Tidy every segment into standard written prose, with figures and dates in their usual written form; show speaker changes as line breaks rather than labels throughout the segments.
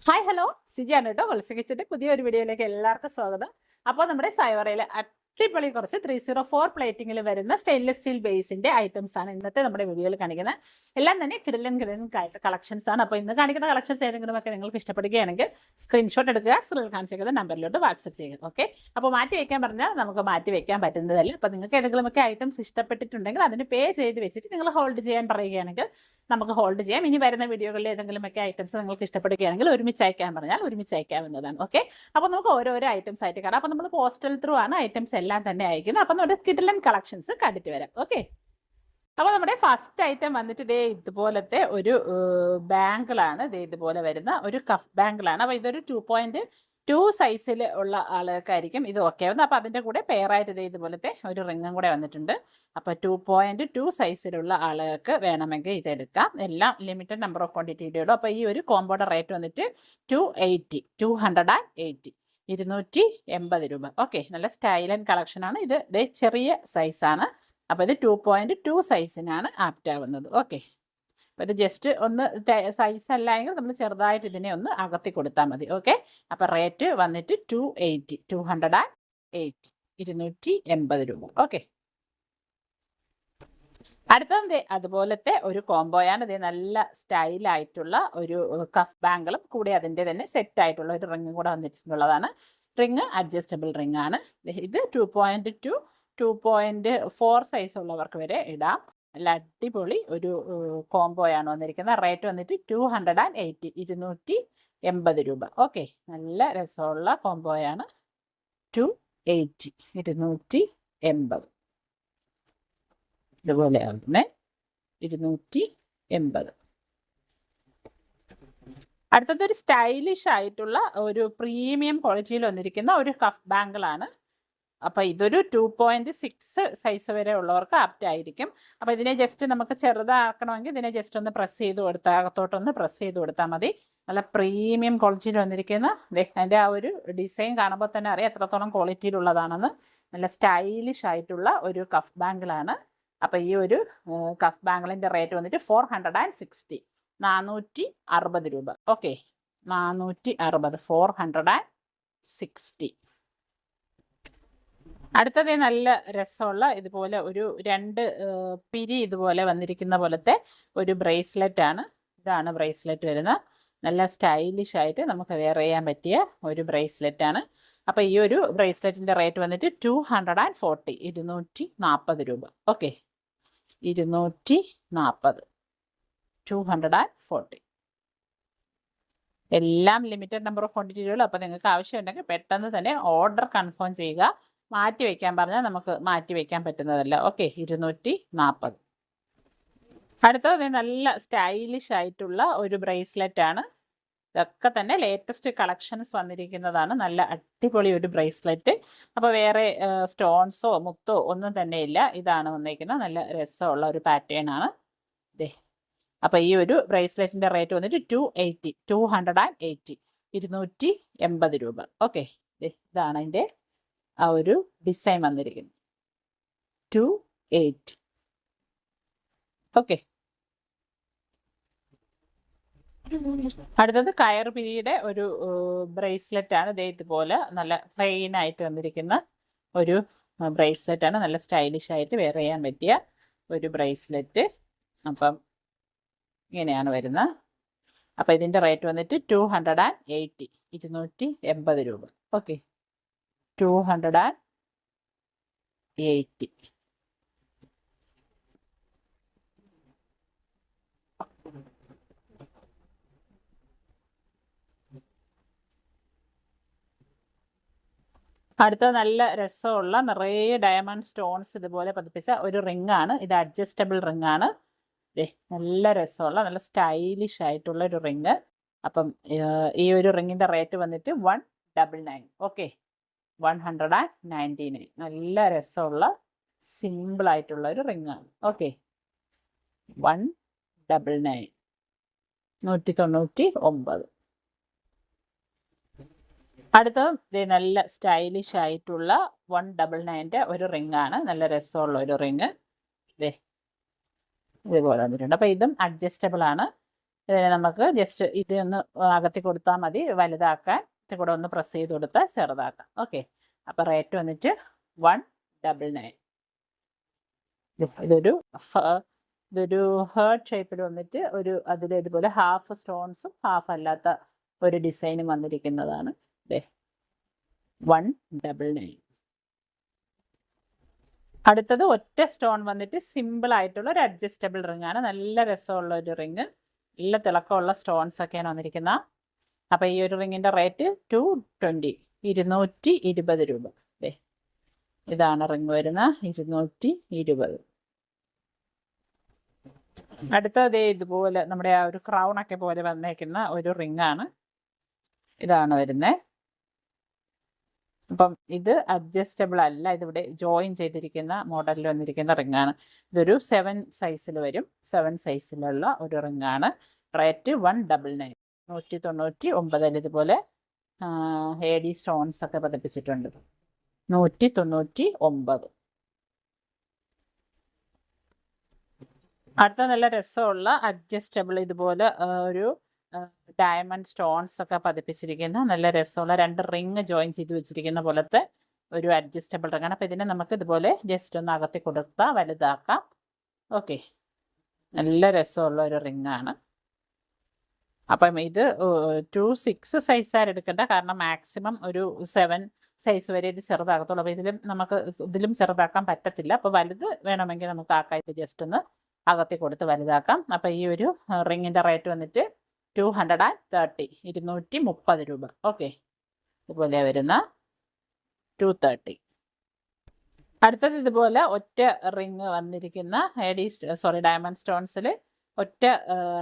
Hi hello സിജിയാണ് കേട്ടോ. കൊലസി കിച്ചൻ്റെ പുതിയൊരു വീഡിയോയിലേക്ക് എല്ലാവർക്കും സ്വാഗതം. അപ്പോൾ നമ്മുടെ സൈവറയിൽ അടിപൊളി കുറച്ച് 304 പ്ലേറ്റിങ്ങിൽ വരുന്ന സ്റ്റെയിൻലെസ് സ്റ്റീൽ ബേസിൻ്റെ ഐറ്റംസ് ആണ് ഇന്നത്തെ നമ്മുടെ വീഡിയോയിൽ കാണിക്കുന്നത്. എല്ലാം തന്നെ കിടിലൻ കളക്ഷൻസ് ആണ്. അപ്പോൾ ഇന്ന് കാണിക്കുന്ന കളക്ഷൻസ് ഏതെങ്കിലുമൊക്കെ നിങ്ങൾക്ക് ഇഷ്ടപ്പെടുകയാണെങ്കിൽ സ്ക്രീൻഷോട്ട് എടുക്കുക, സ്ക്രീനിൽ കാണിച്ചിരിക്കുന്ന നമ്പറിലോട്ട് വാട്സപ്പ് ചെയ്യുക. ഓക്കെ, അപ്പോൾ മാറ്റി വയ്ക്കാൻ പറഞ്ഞാൽ നമുക്ക് മാറ്റി വയ്ക്കാൻ പറ്റുന്നതല്ല. അപ്പോൾ നിങ്ങൾക്ക് ഏതെങ്കിലുമൊക്കെ ഐറ്റംസ് ഇഷ്ടപ്പെട്ടിട്ടുണ്ടെങ്കിൽ അതിന് പേ ചെയ്ത് വെച്ചിട്ട് നിങ്ങൾ ഹോൾഡ് ചെയ്യാൻ പറയുകയാണെങ്കിൽ നമുക്ക് ഹോൾഡ് ചെയ്യാം. ഇനി വരുന്ന വീഡിയോകളിൽ ഏതെങ്കിലുമൊക്കെ ഐറ്റംസ് നിങ്ങൾക്ക് ഇഷ്ടപ്പെടുകയാണെങ്കിൽ ഒരുമിച്ച് അയക്കാൻ പറഞ്ഞാൽ ഒരുമിച്ച് അയക്കാവുന്നതാണ്. ഓക്കെ, അപ്പോൾ നമുക്ക് ഓരോരോ ഐറ്റംസ് ആയിട്ട് കാണാം. അപ്പോൾ നമ്മൾ പോസ്റ്റൽ ത്രൂ ആണ് ഐറ്റംസ് എല്ലാം തന്നെ അയക്കുന്നത്. അപ്പോൾ നമ്മുടെ കിടിലൻ കളക്ഷൻസ് കണ്ടിട്ട് വരാം. ഓക്കെ, അപ്പോൾ നമ്മുടെ ഫസ്റ്റ് ഐറ്റം വന്നിട്ട് ഇതേ ഇതുപോലത്തെ ഒരു ബാങ്കിളാണ്. ഇതുപോലെ വരുന്ന ഒരു കഫ് ബാങ്കിളാണ്. അപ്പോൾ ഇതൊരു 2.2 സൈസിൽ ഉള്ള ആൾക്കാർക്കും ഇത് ഓക്കെ ആവുന്നത്. അപ്പോൾ അതിൻ്റെ കൂടെ പെയറായിട്ട് ഇതുപോലത്തെ ഒരു റിങ്ങും കൂടെ വന്നിട്ടുണ്ട്. അപ്പോൾ 2.2 സൈസിലുള്ള ആളുകൾക്ക് വേണമെങ്കിൽ ഇതെടുക്കാം. എല്ലാം ലിമിറ്റഡ് നമ്പർ ഓഫ് ക്വാണ്ടിറ്റിയുടെ ഉള്ളൂ. അപ്പോൾ ഈ ഒരു കോമ്പോയുടെ റേറ്റ് വന്നിട്ട് 280 280 രൂപ. ഓക്കെ, നല്ല സ്റ്റൈൽ ആൻഡ് കളക്ഷനാണ്. ഇത് ചെറിയ സൈസാണ്. അപ്പോൾ ഇത് 2.2 സൈസിനാണ് ആപ്റ്റ് ആവുന്നത്. ഓക്കെ, അപ്പോൾ ഇത് ജസ്റ്റ് ഒന്ന് സൈസ് അല്ല എങ്കിൽ നമ്മൾ ചെറുതായിട്ട് ഇതിനെ ഒന്ന് അകത്തി കൊടുത്താൽ മതി. ഓക്കെ, അപ്പോൾ റേറ്റ് വന്നിട്ട് 280 രൂപ. ഓക്കെ, അടുത്തത് അതുപോലത്തെ ഒരു കോംബോയാണ്. ഇത് നല്ല സ്റ്റൈലായിട്ടുള്ള ഒരു കഫ് ബാങ്കിളും കൂടെ അതിൻ്റെ തന്നെ സെറ്റായിട്ടുള്ള ഒരു റിങ്ങും കൂടെ വന്നിട്ടുള്ളതാണ്. റിങ് അഡ്ജസ്റ്റബിൾ റിങ് ആണ്. ഇത് 2.2 2.4 സൈസ് ഉള്ളവർക്ക് വരെ ഇടാം. നല്ല അടിപൊളി ഒരു കോംബോയാണ് വന്നിരിക്കുന്നത്. റേറ്റ് വന്നിട്ട് 280 രൂപ. ഓക്കെ, നല്ല രസമുള്ള കോംബോയാണ്. 280 ഇതുപോലെ ആവുന്നേ 280. അടുത്തതൊരു സ്റ്റൈലിഷ് ആയിട്ടുള്ള ഒരു പ്രീമിയം ക്വാളിറ്റിയിൽ വന്നിരിക്കുന്ന ഒരു കഫ് ബാങ്കിളാണ്. അപ്പോൾ ഇതൊരു 2.6 സൈസ് വരെ ഉള്ളവർക്ക് ആപ്റ്റ് ആയിരിക്കും. അപ്പോൾ ഇതിനെ ജസ്റ്റ് നമുക്ക് ചെറുതാക്കണമെങ്കിൽ ഇതിനെ ജസ്റ്റ് ഒന്ന് പ്രസ് ചെയ്ത് കൊടുത്താൽ, അകത്തോട്ടൊന്ന് പ്രസ് ചെയ്ത് കൊടുത്താൽ മതി. നല്ല പ്രീമിയം ക്വാളിറ്റിയിൽ വന്നിരിക്കുന്ന അതിൻ്റെ ആ ഒരു ഡിസൈൻ കാണുമ്പോൾ തന്നെ അറിയാം എത്രത്തോളം ക്വാളിറ്റിയിലുള്ളതാണെന്ന്. നല്ല സ്റ്റൈലിഷ് ആയിട്ടുള്ള ഒരു കഫ് ബാങ്കിളാണ്. അപ്പോൾ ഈ ഒരു കഫ് ബാങ്കിളിൻ്റെ റേറ്റ് വന്നിട്ട് 460 460 രൂപ. ഓക്കെ, 460 460. അടുത്തത് നല്ല രസമുള്ള ഇതുപോലെ ഒരു 2 പിരി ഇതുപോലെ വന്നിരിക്കുന്ന പോലത്തെ ഒരു ബ്രേസ്ലെറ്റ് ആണ്. ഇതാണ് ബ്രേസ്ലെറ്റ് വരുന്നത്. നല്ല സ്റ്റൈലിഷ് ആയിട്ട് നമുക്ക് വെയർ ചെയ്യാൻ പറ്റിയ ഒരു ബ്രേസ്ലെറ്റ് ആണ്. അപ്പോൾ ഈ ഒരു ബ്രേസ്ലെറ്റിൻ്റെ റേറ്റ് വന്നിട്ട് 240 240 രൂപ. ഓക്കെ, 240 240. എല്ലാം ലിമിറ്റഡ് നമ്പർ ഓഫ് ക്വാണ്ടിറ്റികളുള്ളൂ. അപ്പോൾ നിങ്ങൾക്ക് ആവശ്യമുണ്ടെങ്കിൽ പെട്ടെന്ന് തന്നെ ഓർഡർ കൺഫേം ചെയ്യുക. മാറ്റി വയ്ക്കാൻ പറഞ്ഞാൽ നമുക്ക് മാറ്റി വയ്ക്കാൻ പറ്റുന്നതല്ല. ഓക്കെ, 240. അടുത്തത് നല്ല സ്റ്റൈലിഷ് ആയിട്ടുള്ള ഒരു ബ്രേസ്ലെറ്റ് ആണ്. ഇതൊക്കെ തന്നെ ലേറ്റസ്റ്റ് കളക്ഷൻസ് വന്നിരിക്കുന്നതാണ്. നല്ല അടിപൊളി ഒരു ബ്രേസ്ലെറ്റ്. അപ്പോൾ വേറെ സ്റ്റോൺസോ മുത്തോ ഒന്നും തന്നെ ഇല്ല. ഇതാണ് വന്നിരിക്കുന്നത്. നല്ല രസമുള്ള ഒരു പാറ്റേൺ ആണ്. അപ്പോൾ ഈ ഒരു ബ്രേസ്ലെറ്റിൻ്റെ റേറ്റ് വന്നിട്ട് 280 280 രൂപ. ഓക്കെ, ഇതാണ് അതിൻ്റെ ആ ഒരു ഡിസൈൻ വന്നിരിക്കുന്നത്. 280. ഓക്കെ, അടുത്തത് കയർ പിരിയുടെ ഒരു ബ്രേസ്ലെറ്റ് ആണ്. ഇതുപോലെ നല്ല പ്ലെയിൻ ആയിട്ട് വന്നിരിക്കുന്ന ഒരു ബ്രേസ്ലെറ്റ് ആണ്. നല്ല സ്റ്റൈലിഷ് ആയിട്ട് വെയർ ചെയ്യാൻ പറ്റിയ ഒരു ബ്രേസ്ലെറ്റ്. അപ്പം ഇങ്ങനെയാണ് വരുന്നത്. അപ്പോൾ ഇതിൻ്റെ റേറ്റ് വന്നിട്ട് 280 280 രൂപ. ഓക്കെ, 280. അടുത്ത നല്ല രസമുള്ള നിറയെ ഡയമണ്ട് സ്റ്റോൺസ് ഇതുപോലെ പതിപ്പിച്ച ഒരു റിംഗ് ആണ്. ഇത് അഡ്ജസ്റ്റബിൾ റിംഗ് ആണ്. നല്ല രസമുള്ള നല്ല സ്റ്റൈലിഷ് ആയിട്ടുള്ള ഒരു റിങ്. അപ്പം ഈ ഒരു റിങ്ങിൻ്റെ റേറ്റ് വന്നിട്ട് 199. ഓക്കെ, 199. നല്ല രസമുള്ള സിമ്പിളായിട്ടുള്ള ഒരു റിങ്ങാണ്. ഓക്കെ, 199 199. അടുത്തത് നല്ല സ്റ്റൈലിഷ് ആയിട്ടുള്ള 199 ഒരു റിങ്ങാണ്. നല്ല രസമുള്ള ഒരു റിങ് ഇതുപോലെ വന്നിട്ടുണ്ട്. അപ്പോൾ ഇതും അഡ്ജസ്റ്റബിൾ ആണ്. ഇതിനെ നമുക്ക് ജസ്റ്റ് ഇതൊന്ന് അകത്തി കൊടുത്താൽ മതി, വലുതാക്കാൻ കൂടെ ഒന്ന് പ്രസ് ചെയ്ത് കൊടുത്താൽ ചെറുതാക്കാം. ഓക്കെ, അപ്പോൾ റേറ്റ് വന്നിട്ട് 199. ഇതൊരു ഹേർട്ട് ഷേപ്പിൽ വന്നിട്ട് അതിൽ ഇതുപോലെ ഹാഫ് സ്റ്റോൺസും ഹാഫ് അല്ലാത്ത ഒരു ഡിസൈനും വന്നിരിക്കുന്നതാണ്. 199. അടുത്തത് ഒറ്റ സ്റ്റോൺ വന്നിട്ട് സിമ്പിൾ ആയിട്ടുള്ള ഒരു അഡ്ജസ്റ്റബിൾ റിംഗ് ആണ്. നല്ല രസമുള്ള ഒരു റിങ്, നല്ല തിളക്കമുള്ള സ്റ്റോൺസ് ഒക്കെയാണ് വന്നിരിക്കുന്നത്. അപ്പോൾ ഈ ഒരു റിങ്ങിൻ്റെ റേറ്റ് 220, 220 രൂപ. ഇതാണ് റിങ് വരുന്നത്, 220. അടുത്തത് ഇതുപോലെ നമ്മുടെ ആ ഒരു ക്രൗൺ ഒക്കെ പോലെ വന്നേക്കുന്ന ഒരു റിങ് ആണ്. ഇതാണ് വരുന്നത്. അപ്പം ഇത് അഡ്ജസ്റ്റബിൾ അല്ല, ഇതിവിടെ ജോയിൻ ചെയ്തിരിക്കുന്ന മോഡലിൽ വന്നിരിക്കുന്ന റിംഗ് ആണ്. ഇതൊരു 7 സൈസിൽ വരും, 7 സൈസിലുള്ള ഒരു റിംഗ് ആണ്. റേറ്റ് 199, 199. ഇതുപോലെ AD സ്റ്റോൺസ് ഒക്കെ പതിപ്പിച്ചിട്ടുണ്ട്. 199. അടുത്ത നല്ല രസമുള്ള അഡ്ജസ്റ്റബിൾ ഇതുപോലെ ഒരു ഡയമണ്ട് സ്റ്റോൺസ് ഒക്കെ പതിപ്പിച്ചിരിക്കുന്ന നല്ല രസമുള്ള 2 റിങ് ജോയിൻ ചെയ്ത് വെച്ചിരിക്കുന്ന പോലത്തെ ഒരു അഡ്ജസ്റ്റബിൾ റിങ്ങാണ്. അപ്പോൾ ഇതിനെ നമുക്ക് ഇതുപോലെ ജസ്റ്റ് ഒന്ന് അകത്തി കൊടുത്താൽ വലുതാക്കാം. ഓക്കെ, നല്ല രസമുള്ള ഒരു റിങ്ങാണ്. അപ്പം ഇത് 2-6 സൈസാണ് എടുക്കേണ്ട, കാരണം മാക്സിമം ഒരു 7 സൈസ് വരെ ഇത് ചെറുതാകത്തുള്ളൂ. അപ്പോൾ ഇതിലും ചെറുതാക്കാൻ പറ്റത്തില്ല. അപ്പോൾ വലുത് വേണമെങ്കിൽ നമുക്ക് ആക്കാം. ഇത് ജസ്റ്റ് ഒന്ന് അകത്തി കൊടുത്ത് വലുതാക്കാം. അപ്പോൾ ഈ ഒരു റിങ്ങിൻ്റെ റേറ്റ് വന്നിട്ട് 230, 230 രൂപ. ഓക്കെ, ഇതുപോലെ വരുന്ന 230. അടുത്തത് ഇതുപോലെ ഒറ്റ റിങ് വന്നിരിക്കുന്ന ഡയമണ്ട് സ്റ്റോൺസിൽ ഒറ്റ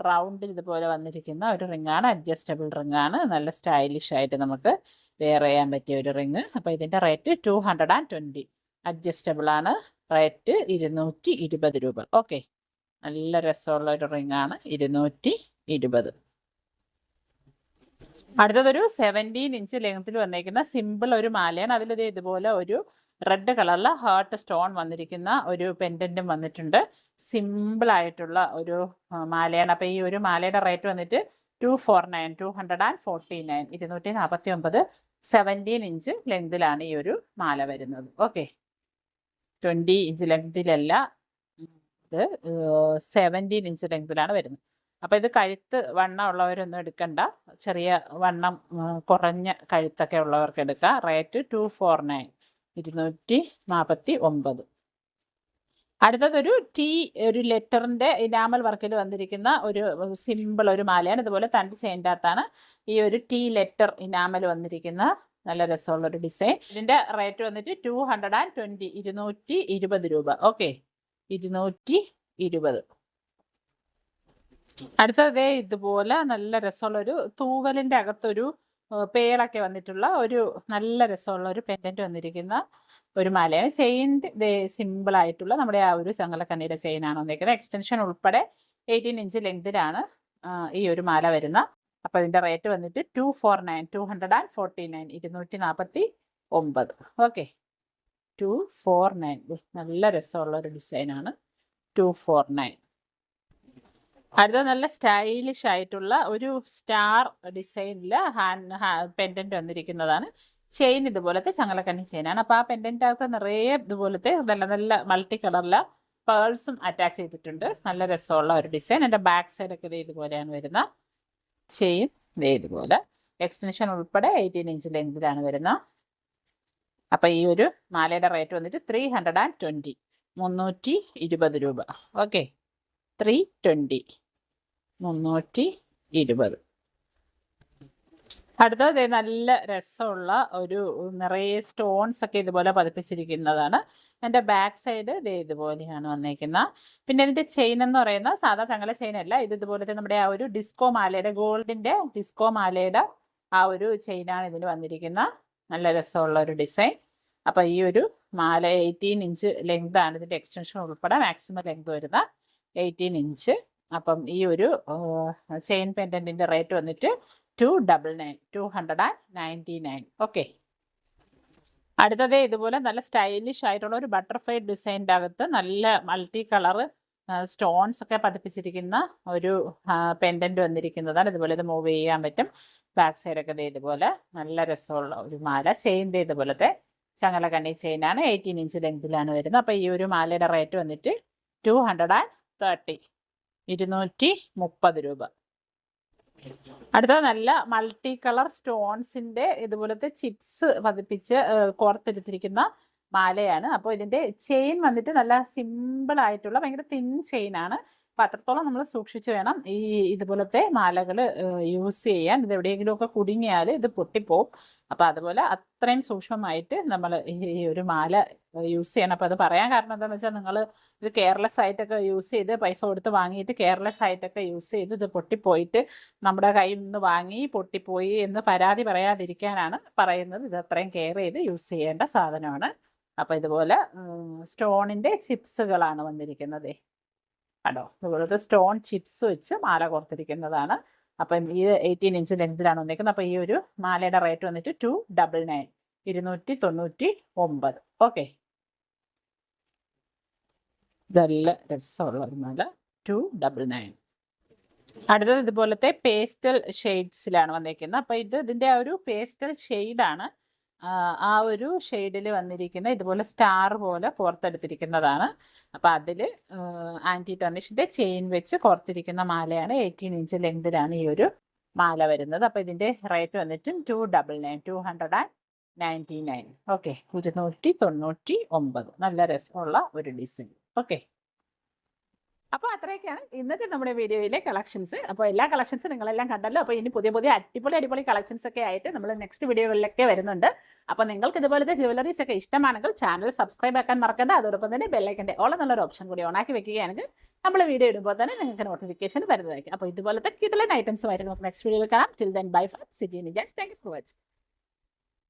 റൗണ്ടിൽ ഇതുപോലെ വന്നിരിക്കുന്ന ഒരു റിങ്ങാണ്. അഡ്ജസ്റ്റബിൾ റിങ്ങാണ്. നല്ല സ്റ്റൈലിഷ് ആയിട്ട് നമുക്ക് വെയർ ചെയ്യാൻ പറ്റിയ ഒരു റിങ്. അപ്പോൾ ഇതിൻ്റെ റേറ്റ് 220. അഡ്ജസ്റ്റബിൾ ആണ്. റേറ്റ് 220 രൂപ. ഓക്കെ, നല്ല രസമുള്ള ഒരു റിങ്ങാണ്. 220. അടുത്തതൊരു 17 ഇഞ്ച് ലെങ്ത്തിൽ വന്നിരിക്കുന്ന സിമ്പിൾ ഒരു മാലയാണ്. അതിലിത് ഇതുപോലെ ഒരു റെഡ് കളറിൽ ഹാർട്ട് സ്റ്റോൺ വന്നിരിക്കുന്ന ഒരു പെൻഡൻറ്റും വന്നിട്ടുണ്ട്. സിമ്പിളായിട്ടുള്ള ഒരു മാലയാണ്. അപ്പോൾ ഈ ഒരു മാലയുടെ റേറ്റ് വന്നിട്ട് 249, 249, 249. 17 ഇഞ്ച് ലെങ്തിലാണ് ഈ ഒരു മാല വരുന്നത്. ഓക്കെ, 20 ഇഞ്ച് ലെങ്തിലല്ല, ഇത് 17 ഇഞ്ച് ലെങ്തിലാണ് വരുന്നത്. അപ്പോൾ ഇത് കഴുത്ത് വണ്ണം ഉള്ളവരൊന്നും എടുക്കണ്ട, ചെറിയ വണ്ണം കുറഞ്ഞ കഴുത്തൊക്കെ ഉള്ളവർക്ക് എടുക്കാം. റേറ്റ് 249, 249. അടുത്തതൊരു ഒരു ലെറ്ററിൻ്റെ ഇനാമൽ വർക്കിൽ വന്നിരിക്കുന്ന ഒരു സിമ്പിൾ ഒരു മാലയാണ്. ഇതുപോലെ തണ്ട് ചെയിൻ്റെ അകത്താണ് ഈ ഒരു T ലെറ്റർ ഇനാമൽ വന്നിരിക്കുന്ന നല്ല രസമുള്ളൊരു ഡിസൈൻ. ഇതിൻ്റെ റേറ്റ് വന്നിട്ട് 220, 220 രൂപ. ഓക്കെ, 220. അടുത്തത് ഇതുപോലെ നല്ല രസമുള്ളൊരു തൂവലിൻ്റെ അകത്തൊരു പേളൊക്കെ വന്നിട്ടുള്ള ഒരു നല്ല രസമുള്ള ഒരു പെൻഡൻറ്റ് വന്നിരിക്കുന്ന ഒരു മാലയാണ്. ചെയിൻ സിമ്പിളായിട്ടുള്ള നമ്മുടെ ആ ഒരു ചങ്ങലക്കണ്ണിയുടെ ചെയിനാണ് വന്നിരിക്കുന്നത്. എക്സ്റ്റൻഷൻ ഉൾപ്പെടെ 18 ഇഞ്ച് ലെങ്തിലാണ് ഈ ഒരു മാല വരുന്ന. അപ്പോൾ ഇതിൻ്റെ റേറ്റ് വന്നിട്ട് 249, 249. ഓക്കെ, 249. നല്ല രസമുള്ള ഒരു ഡിസൈനാണ്. 249. അടുത്ത നല്ല സ്റ്റൈലിഷ് ആയിട്ടുള്ള ഒരു സ്റ്റാർ ഡിസൈനിൽ പെൻഡൻറ്റ് വന്നിരിക്കുന്നതാണ്. ചെയിൻ ഇതുപോലത്തെ ചങ്ങലക്കണ്ണി ചെയിനാണ്. അപ്പോൾ ആ പെൻഡൻ്റ് അകത്ത് നിറയെ ഇതുപോലത്തെ നല്ല നല്ല മൾട്ടി കളറിലെ പേൾസും അറ്റാച്ച് ചെയ്തിട്ടുണ്ട്. നല്ല രസമുള്ള ഒരു ഡിസൈൻ. എൻ്റെ ബാക്ക് സൈഡൊക്കെ ഇതുപോലെയാണ് വരുന്ന ചെയിൻ. ഇതുപോലെ എക്സ്റ്റൻഷൻ ഉൾപ്പെടെ 18 ഇഞ്ച് ലെങ്തിലാണ് വരുന്നത്. അപ്പോൾ ഈ ഒരു മാലയുടെ റേറ്റ് വന്നിട്ട് 320, 320 രൂപ. ഓക്കെ, 320, 320. അടുത്തത് നല്ല രസമുള്ള ഒരു നിറയെ സ്റ്റോൺസ് ഒക്കെ ഇതുപോലെ പതിപ്പിച്ചിരിക്കുന്നതാണ്. എൻ്റെ ബാക്ക് സൈഡ് ഇതുപോലെയാണ് വന്നേക്കുന്നത്. പിന്നെ ഇതിൻ്റെ ചെയിൻ എന്ന് പറയുന്ന സാധാ ചങ്ങല ചെയിനല്ല, ഇത് ഇതുപോലത്തെ നമ്മുടെ ആ ഒരു ഡിസ്കോ മാലയുടെ ഗോൾഡിൻ്റെ ഡിസ്കോ മാലയുടെ ആ ഒരു ചെയിനാണ് ഇതിന് വന്നിരിക്കുന്നത്. നല്ല രസമുള്ള ഒരു ഡിസൈൻ. അപ്പോൾ ഈ ഒരു മാല 18 ഇഞ്ച് ലെങ്താണ്. ഇതിൻ്റെ എക്സ്റ്റൻഷൻ ഉൾപ്പെടെ മാക്സിമം ലെങ്ത് വരുന്ന 18 ഇഞ്ച്. അപ്പം ഈ ഒരു ചെയിൻ പെൻഡൻറ്റിൻ്റെ റേറ്റ് വന്നിട്ട് 299. ഓക്കെ, അടുത്തത് ഇതുപോലെ നല്ല സ്റ്റൈലിഷ് ആയിട്ടുള്ള ഒരു ബട്ടർഫ്ലൈ ഡിസൈൻ്റെ അകത്ത് നല്ല മൾട്ടി കളർ സ്റ്റോൺസ് ഒക്കെ പതിപ്പിച്ചിരിക്കുന്ന ഒരു പെൻഡൻറ്റ് വന്നിരിക്കുന്നതാണ്. ഇതുപോലെ ഇത് മൂവ് ചെയ്യാൻ പറ്റും. ബാക്ക് സൈഡൊക്കെ ദേ ഇതുപോലെ നല്ല രസമുള്ള ഒരു മാല. ചെയിൻ ദേ ഇതുപോലത്തെ ചങ്ങലക്കണ്ണി ചെയിനാണ്. 18 ഇഞ്ച് ലെങ്തിലാണ് വരുന്നത്. അപ്പോൾ ഈ ഒരു മാലയുടെ റേറ്റ് വന്നിട്ട് 230, 230 രൂപ. അടുത്തത് നല്ല മൾട്ടി കളർ സ്റ്റോൺസിൻ്റെ ഇതുപോലത്തെ ചിപ്സ് പതിപ്പിച്ച് കോർത്തെടുത്തിരിക്കുന്ന മാലയാണ്. അപ്പോൾ ഇതിൻ്റെ ചെയിൻ വന്നിട്ട് നല്ല സിമ്പിൾ ആയിട്ടുള്ള ഭയങ്കര തിൻ ചെയിനാണ്. അപ്പോൾ അത്രത്തോളം നമ്മൾ സൂക്ഷിച്ച് വേണം ഈ ഇതുപോലത്തെ മാലകൾ യൂസ് ചെയ്യാൻ. ഇത് എവിടെയെങ്കിലുമൊക്കെ കുടുങ്ങിയാൽ ഇത് പൊട്ടിപ്പോവും. അപ്പോൾ അതുപോലെ അത്രയും സൂക്ഷ്മമായിട്ട് നമ്മൾ ഈ ഒരു മാല യൂസ് ചെയ്യണം. അപ്പോൾ അത് പറയാൻ കാരണം എന്താണെന്ന് വെച്ചാൽ നിങ്ങൾ ഇത് കെയർലെസ് ആയിട്ടൊക്കെ യൂസ് ചെയ്ത് പൈസ കൊടുത്ത് വാങ്ങിയിട്ട് കെയർലെസ് ആയിട്ടൊക്കെ യൂസ് ചെയ്ത് ഇത് പൊട്ടിപ്പോയിട്ട് നമ്മുടെ കയ്യിൽ നിന്ന് വാങ്ങി പൊട്ടിപ്പോയി എന്ന് പരാതി പറയാതിരിക്കാനാണ് പറയുന്നത്. ഇത് അത്രയും കെയർ ചെയ്ത് യൂസ് ചെയ്യേണ്ട സാധനമാണ്. അപ്പോൾ ഇതുപോലെ സ്റ്റോണിൻ്റെ ചിപ്സുകളാണ് വന്നിരിക്കുന്നത്. കണ്ടോ, ഇതുപോലത്തെ സ്റ്റോൺ ചിപ്സ് വെച്ച് മാല കോർത്തിരിക്കുന്നതാണ്. അപ്പം ഈ 18 ഇഞ്ച് ലെങ്തിലാണ് വന്നിരിക്കുന്നത്. അപ്പോൾ ഈ ഒരു മാലയുടെ റേറ്റ് വന്നിട്ട് 299, 299. ഓക്കെ, നല്ല രസമുള്ള ഒരു മാല 299. അടുത്തത് ഇതുപോലത്തെ പേസ്റ്റൽ ഷെയ്ഡ്സിലാണ് വന്നിരിക്കുന്നത്. അപ്പോൾ ഇതിൻ്റെ ആ ഒരു പേസ്റ്റൽ ഷെയ്ഡാണ്. ആ ഒരു ഷെയ്ഡിൽ വന്നിരിക്കുന്ന ഇതുപോലെ സ്റ്റാർ പോലെ കോർത്തെടുത്തിരിക്കുന്നതാണ്. അപ്പോൾ അതിൽ ആൻറ്റി ടർണിഷിൻ്റെ ചെയിൻ വെച്ച് കോർത്തിരിക്കുന്ന മാലയാണ്. 18 ഇഞ്ച് ലെങ്തിലാണ് ഈ ഒരു മാല വരുന്നത്. അപ്പോൾ ഇതിൻ്റെ റേറ്റ് വന്നിട്ടും 299. ഓക്കെ, 299. നല്ല രസമുള്ള ഒരു ഡിസൈൻ. ഓക്കെ, അപ്പോൾ അത്രയൊക്കെയാണ് ഇന്നത്തെ നമ്മുടെ വീഡിയോയിലെ കളക്ഷൻസ്. അപ്പോൾ എല്ലാ കളക്ഷൻസും നിങ്ങളെല്ലാം കണ്ടല്ലോ. അപ്പോൾ ഇനി പുതിയ അടിപൊളി കളക്ഷൻസ് ഒക്കെ ആയിട്ട് നമ്മൾ നെക്സ്റ്റ് വീഡിയോകളിലൊക്കെ വരുന്നുണ്ട്. അപ്പോൾ നിങ്ങൾക്ക് ഇതുപോലത്തെ ജ്വല്ലറീസ് ഒക്കെ ഇഷ്ടമാണെങ്കിൽ ചാനൽ സബ്സ്ക്രൈബ് ആക്കാൻ മറക്കണ്ട. അതോടൊപ്പം തന്നെ ബെല്ലൈക്കൻ്റെ ഓൾ എന്നുള്ളൊരു ഓപ്ഷൻ കൂടി ഓണാക്കി വെക്കുകയാണെങ്കിൽ നമ്മൾ വീഡിയോ ഇടുമ്പോൾ തന്നെ നിങ്ങൾക്ക് നോട്ടിഫിക്കേഷൻ വരുന്നതായിരിക്കും. അപ്പോൾ ഇതുപോലത്തെ കിടിലൻ ഐറ്റംസുമായിട്ട് നമുക്ക് നെക്സ്റ്റ് വീഡിയോയിൽ കാണാം. Till then bye from Siji Nijas. Thank you for watching.